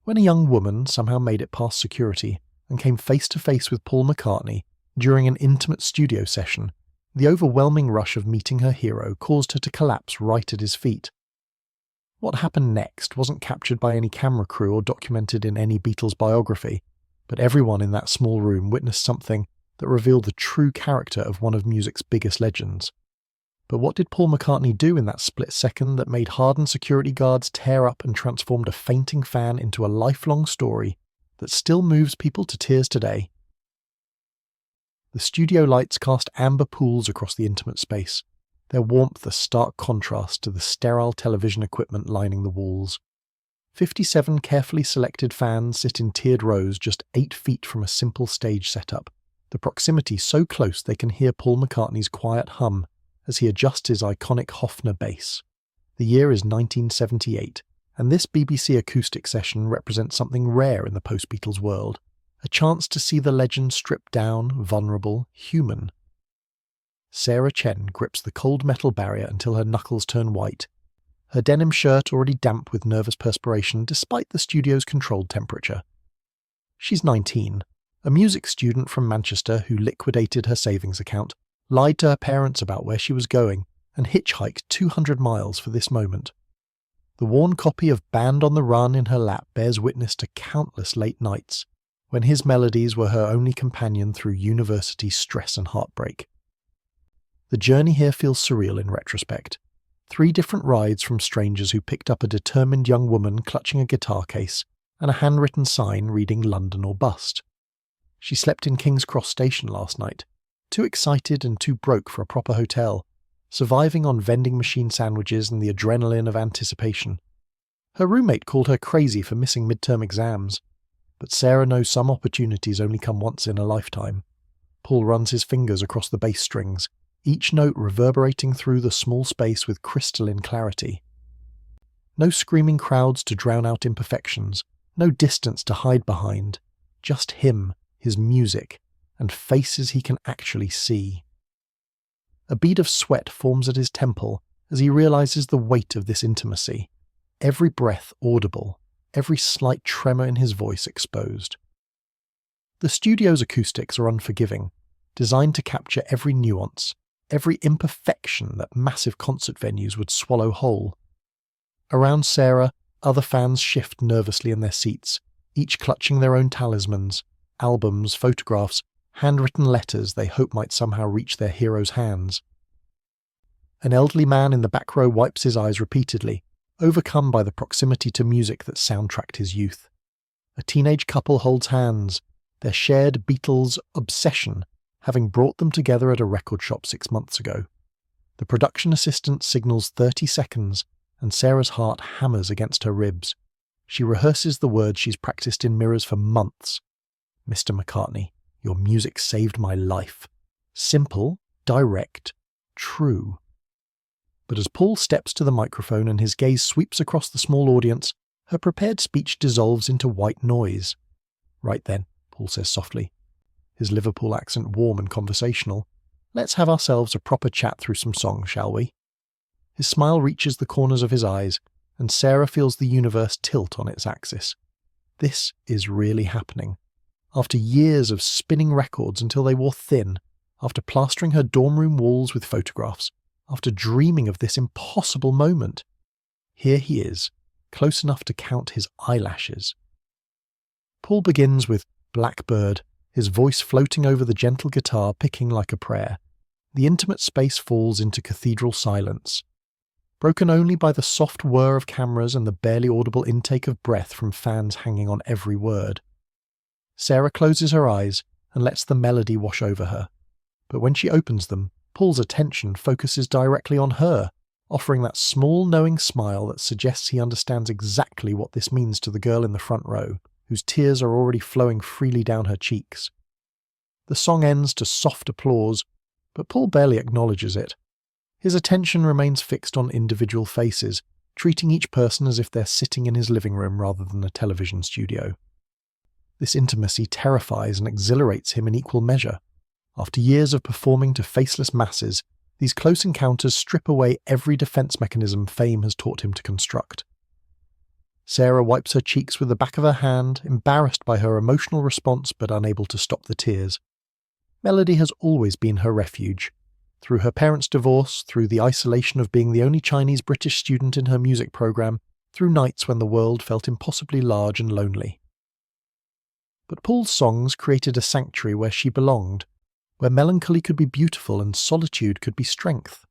when a young woman somehow made it past security and came face to face with Paul McCartney during an intimate studio session, the overwhelming rush of meeting her hero caused her to collapse right at his feet. What happened next wasn't captured by any camera crew or documented in any Beatles biography, but everyone in that small room witnessed something that revealed the true character of one of music's biggest legends. But what did Paul McCartney do in that split second that made hardened security guards tear up and transformed a fainting fan into a lifelong story that still moves people to tears today? The studio lights cast amber pools across the intimate space, their warmth a stark contrast to the sterile television equipment lining the walls. 57 carefully selected fans sit in tiered rows just 8 feet from a simple stage setup, the proximity so close they can hear Paul McCartney's quiet hum as he adjusts his iconic Hofner bass. The year is 1978, and this BBC acoustic session represents something rare in the post-Beatles world, a chance to see the legend stripped down, vulnerable, human. Sarah Chen grips the cold metal barrier until her knuckles turn white, her denim shirt already damp with nervous perspiration despite the studio's controlled temperature. She's 19, a music student from Manchester who liquidated her savings account, lied to her parents about where she was going, and hitchhiked 200 miles for this moment. The worn copy of Band on the Run in her lap bears witness to countless late nights, when his melodies were her only companion through university stress and heartbreak. The journey here feels surreal in retrospect. 3 different rides from strangers who picked up a determined young woman clutching a guitar case and a handwritten sign reading London or Bust. She slept in King's Cross Station last night, too excited and too broke for a proper hotel, surviving on vending machine sandwiches and the adrenaline of anticipation. Her roommate called her crazy for missing midterm exams, but Sarah knows some opportunities only come once in a lifetime. Paul runs his fingers across the bass strings, each note reverberating through the small space with crystalline clarity. No screaming crowds to drown out imperfections, no distance to hide behind, just him, his music, and faces he can actually see. A bead of sweat forms at his temple as he realizes the weight of this intimacy, every breath audible, every slight tremor in his voice exposed. The studio's acoustics are unforgiving, designed to capture every nuance, every imperfection that massive concert venues would swallow whole. Around Sarah, other fans shift nervously in their seats, each clutching their own talismans, albums, photographs, handwritten letters they hope might somehow reach their hero's hands. An elderly man in the back row wipes his eyes repeatedly, overcome by the proximity to music that soundtracked his youth. A teenage couple holds hands, their shared Beatles obsession having brought them together at a record shop 6 months ago. The production assistant signals 30 seconds, and Sarah's heart hammers against her ribs. She rehearses the words she's practiced in mirrors for months. Mr. McCartney, your music saved my life. Simple, direct, true. But as Paul steps to the microphone and his gaze sweeps across the small audience, her prepared speech dissolves into white noise. Right then, Paul says softly, his Liverpool accent warm and conversational, let's have ourselves a proper chat through some songs, shall we? His smile reaches the corners of his eyes, and Sarah feels the universe tilt on its axis. This is really happening. After years of spinning records until they wore thin, after plastering her dorm room walls with photographs, after dreaming of this impossible moment, here he is, close enough to count his eyelashes. Paul begins with Blackbird, his voice floating over the gentle guitar picking like a prayer. The intimate space falls into cathedral silence, broken only by the soft whir of cameras and the barely audible intake of breath from fans hanging on every word. Sarah closes her eyes and lets the melody wash over her, but when she opens them, Paul's attention focuses directly on her, offering that small knowing smile that suggests he understands exactly what this means to the girl in the front row, whose tears are already flowing freely down her cheeks. The song ends to soft applause, but Paul barely acknowledges it. His attention remains fixed on individual faces, treating each person as if they're sitting in his living room rather than a television studio. This intimacy terrifies and exhilarates him in equal measure. After years of performing to faceless masses, these close encounters strip away every defense mechanism fame has taught him to construct. Sarah wipes her cheeks with the back of her hand, embarrassed by her emotional response but unable to stop the tears. Melody has always been her refuge. Through her parents' divorce, through the isolation of being the only Chinese-British student in her music program, through nights when the world felt impossibly large and lonely. But Paul's songs created a sanctuary where she belonged, where melancholy could be beautiful and solitude could be strength.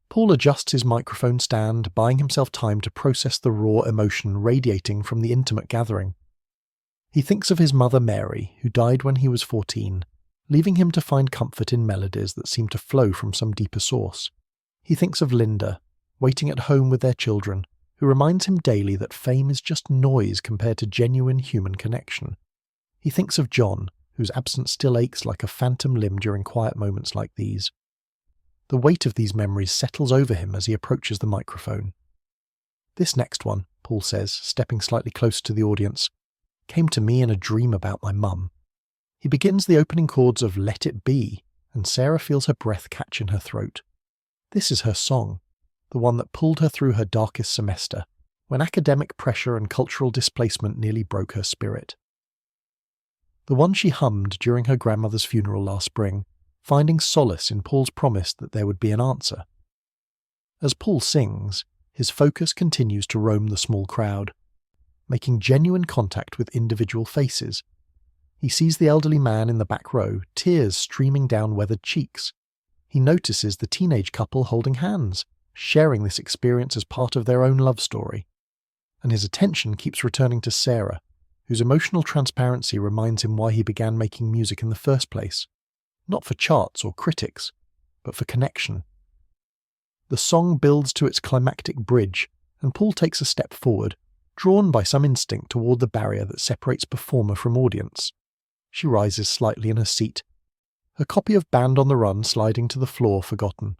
Paul adjusts his microphone stand, buying himself time to process the raw emotion radiating from the intimate gathering. He thinks of his mother Mary, who died when he was 14, leaving him to find comfort in melodies that seem to flow from some deeper source. He thinks of Linda, waiting at home with their children, who reminds him daily that fame is just noise compared to genuine human connection. He thinks of John, whose absence still aches like a phantom limb during quiet moments like these. The weight of these memories settles over him as he approaches the microphone. "This next one," Paul says, stepping slightly closer to the audience, "came to me in a dream about my mum." He begins the opening chords of Let It Be, and Sarah feels her breath catch in her throat. This is her song, the one that pulled her through her darkest semester, when academic pressure and cultural displacement nearly broke her spirit. The one she hummed during her grandmother's funeral last spring, finding solace in Paul's promise that there would be an answer. As Paul sings, his focus continues to roam the small crowd, making genuine contact with individual faces. He sees the elderly man in the back row, tears streaming down weathered cheeks. He notices the teenage couple holding hands, sharing this experience as part of their own love story. And his attention keeps returning to Sarah, whose emotional transparency reminds him why he began making music in the first place. Not for charts or critics, but for connection. The song builds to its climactic bridge, and Paul takes a step forward, drawn by some instinct toward the barrier that separates performer from audience. She rises slightly in her seat, her copy of Band on the Run sliding to the floor forgotten.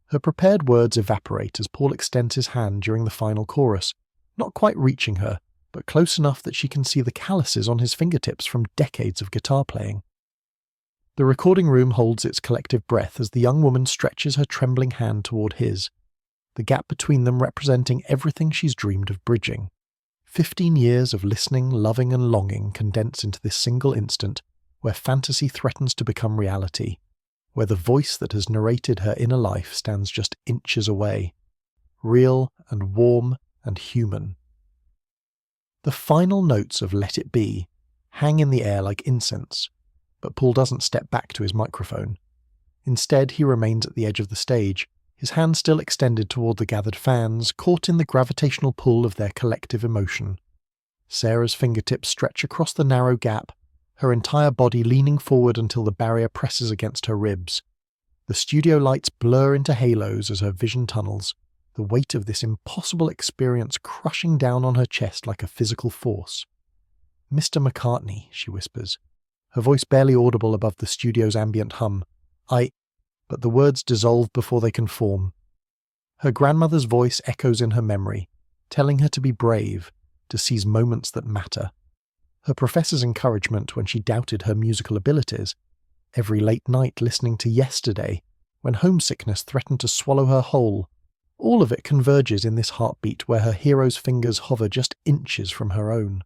Her prepared words evaporate as Paul extends his hand during the final chorus, not quite reaching her, but close enough that she can see the calluses on his fingertips from decades of guitar playing. The recording room holds its collective breath as the young woman stretches her trembling hand toward his, the gap between them representing everything she's dreamed of bridging. 15 years of listening, loving and longing condense into this single instant where fantasy threatens to become reality, where the voice that has narrated her inner life stands just inches away, real and warm and human. The final notes of Let It Be hang in the air like incense, but Paul doesn't step back to his microphone. Instead, he remains at the edge of the stage, his hand still extended toward the gathered fans, caught in the gravitational pull of their collective emotion. Sarah's fingertips stretch across the narrow gap, her entire body leaning forward until the barrier presses against her ribs. The studio lights blur into halos as her vision tunnels, the weight of this impossible experience crushing down on her chest like a physical force. "Mr. McCartney," she whispers, her voice barely audible above the studio's ambient hum. But the words dissolve before they can form. Her grandmother's voice echoes in her memory, telling her to be brave, to seize moments that matter. Her professor's encouragement when she doubted her musical abilities, every late night listening to Yesterday, when homesickness threatened to swallow her whole, all of it converges in this heartbeat where her hero's fingers hover just inches from her own.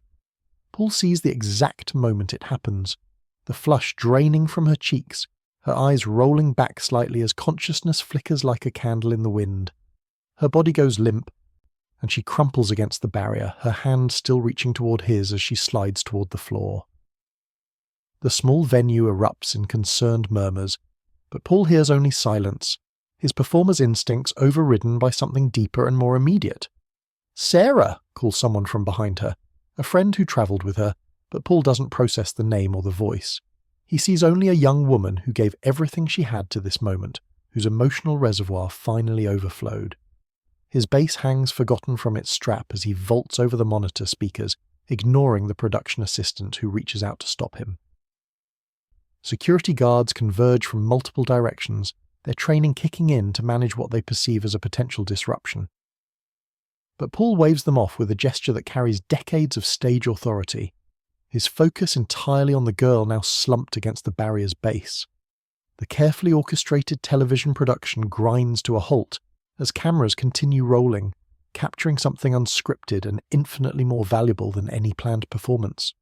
Paul sees the exact moment it happens, the flush draining from her cheeks, her eyes rolling back slightly as consciousness flickers like a candle in the wind. Her body goes limp, and she crumples against the barrier, her hand still reaching toward his as she slides toward the floor. The small venue erupts in concerned murmurs, but Paul hears only silence, his performer's instincts overridden by something deeper and more immediate. "Sarah!" calls someone from behind her, a friend who travelled with her, but Paul doesn't process the name or the voice. He sees only a young woman who gave everything she had to this moment, whose emotional reservoir finally overflowed. His bass hangs forgotten from its strap as he vaults over the monitor speakers, ignoring the production assistant who reaches out to stop him. Security guards converge from multiple directions, their training kicking in to manage what they perceive as a potential disruption. But Paul waves them off with a gesture that carries decades of stage authority, his focus entirely on the girl now slumped against the barrier's base. The carefully orchestrated television production grinds to a halt as cameras continue rolling, capturing something unscripted and infinitely more valuable than any planned performance.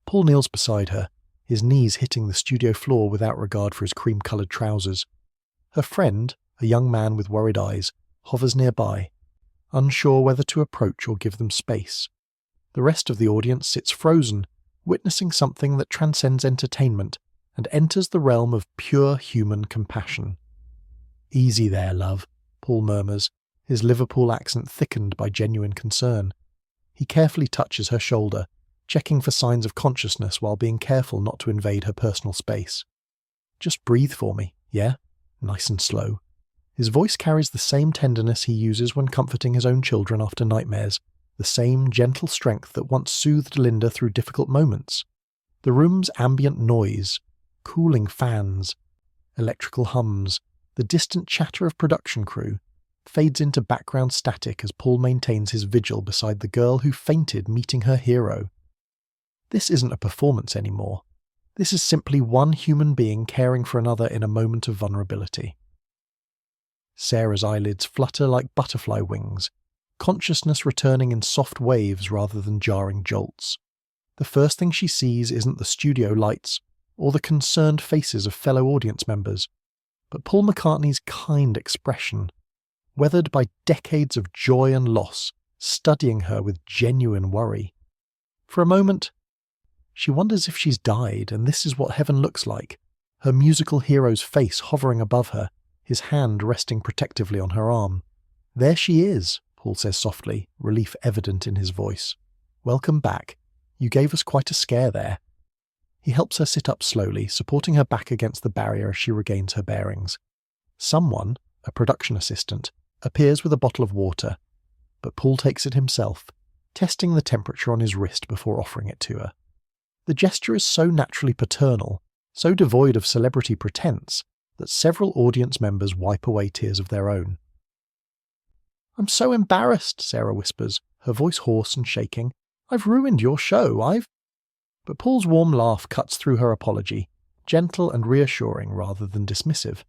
Paul kneels beside her, his knees hitting the studio floor without regard for his cream-coloured trousers. Her friend, a young man with worried eyes, hovers nearby, unsure whether to approach or give them space. The rest of the audience sits frozen, witnessing something that transcends entertainment and enters the realm of pure human compassion. "Easy there, love," Paul murmurs, his Liverpool accent thickened by genuine concern. He carefully touches her shoulder, checking for signs of consciousness while being careful not to invade her personal space. "Just breathe for me, yeah? Nice and slow." His voice carries the same tenderness he uses when comforting his own children after nightmares, the same gentle strength that once soothed Linda through difficult moments. The room's ambient noise, cooling fans, electrical hums, the distant chatter of production crew, fades into background static as Paul maintains his vigil beside the girl who fainted meeting her hero. This isn't a performance anymore. This is simply one human being caring for another in a moment of vulnerability. Sarah's eyelids flutter like butterfly wings, consciousness returning in soft waves rather than jarring jolts. The first thing she sees isn't the studio lights or the concerned faces of fellow audience members, but Paul McCartney's kind expression, weathered by decades of joy and loss, studying her with genuine worry. For a moment, she wonders if she's died and this is what heaven looks like, her musical hero's face hovering above her, his hand resting protectively on her arm. "There she is," Paul says softly, relief evident in his voice. "Welcome back. You gave us quite a scare there." He helps her sit up slowly, supporting her back against the barrier as she regains her bearings. Someone, a production assistant, appears with a bottle of water, but Paul takes it himself, testing the temperature on his wrist before offering it to her. The gesture is so naturally paternal, so devoid of celebrity pretense, that several audience members wipe away tears of their own. "I'm so embarrassed," Sarah whispers, her voice hoarse and shaking. "I've ruined your show, But Paul's warm laugh cuts through her apology, gentle and reassuring rather than dismissive.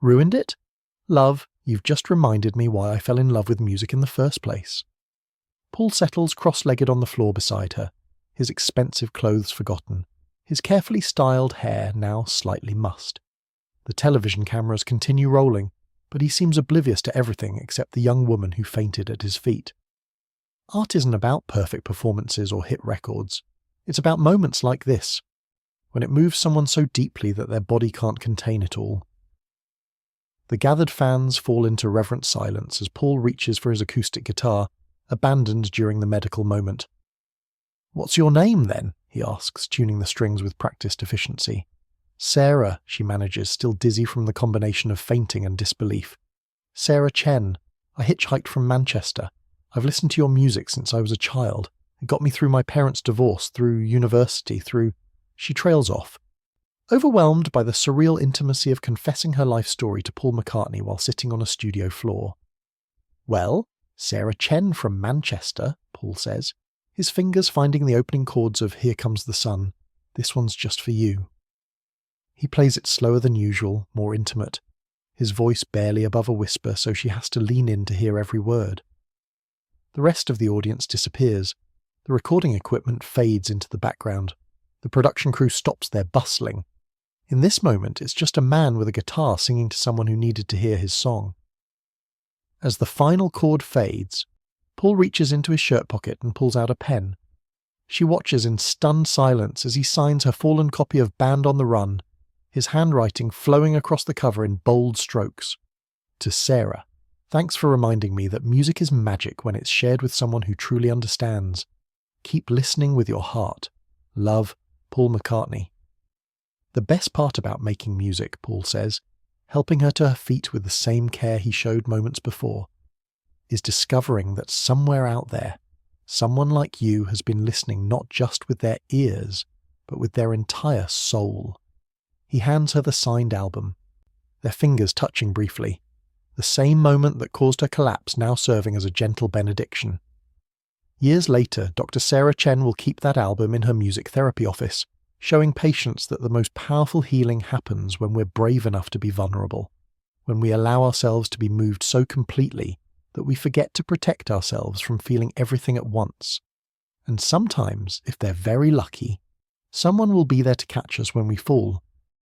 "Ruined it? Love, you've just reminded me why I fell in love with music in the first place." Paul settles cross-legged on the floor beside her, his expensive clothes forgotten, his carefully styled hair now slightly mussed. The television cameras continue rolling, but he seems oblivious to everything except the young woman who fainted at his feet. Art isn't about perfect performances or hit records. It's about moments like this, when it moves someone so deeply that their body can't contain it all. The gathered fans fall into reverent silence as Paul reaches for his acoustic guitar, abandoned during the medical moment. "What's your name, then?" he asks, tuning the strings with practiced efficiency. "Sarah," she manages, still dizzy from the combination of fainting and disbelief. "Sarah Chen. I hitchhiked from Manchester. I've listened to your music since I was a child. It got me through my parents' divorce, through university, through..." She trails off, overwhelmed by the surreal intimacy of confessing her life story to Paul McCartney while sitting on a studio floor. "Well, Sarah Chen from Manchester," Paul says, his fingers finding the opening chords of Here Comes the Sun. "This one's just for you." He plays it slower than usual, more intimate, his voice barely above a whisper so she has to lean in to hear every word. The rest of the audience disappears. The recording equipment fades into the background. The production crew stops their bustling. In this moment, it's just a man with a guitar singing to someone who needed to hear his song. As the final chord fades, Paul reaches into his shirt pocket and pulls out a pen. She watches in stunned silence as he signs her fallen copy of Band on the Run, his handwriting flowing across the cover in bold strokes. "To Sarah, thanks for reminding me that music is magic when it's shared with someone who truly understands. Keep listening with your heart. Love, Paul McCartney." The best part about making music, Paul says, helping her to her feet with the same care he showed moments before, is discovering that somewhere out there, someone like you has been listening not just with their ears, but with their entire soul. He hands her the signed album, their fingers touching briefly, the same moment that caused her collapse now serving as a gentle benediction. Years later, Dr. Sarah Chen will keep that album in her music therapy office, showing patients that the most powerful healing happens when we're brave enough to be vulnerable, when we allow ourselves to be moved so completely that we forget to protect ourselves from feeling everything at once. And sometimes, if they're very lucky, someone will be there to catch us when we fall,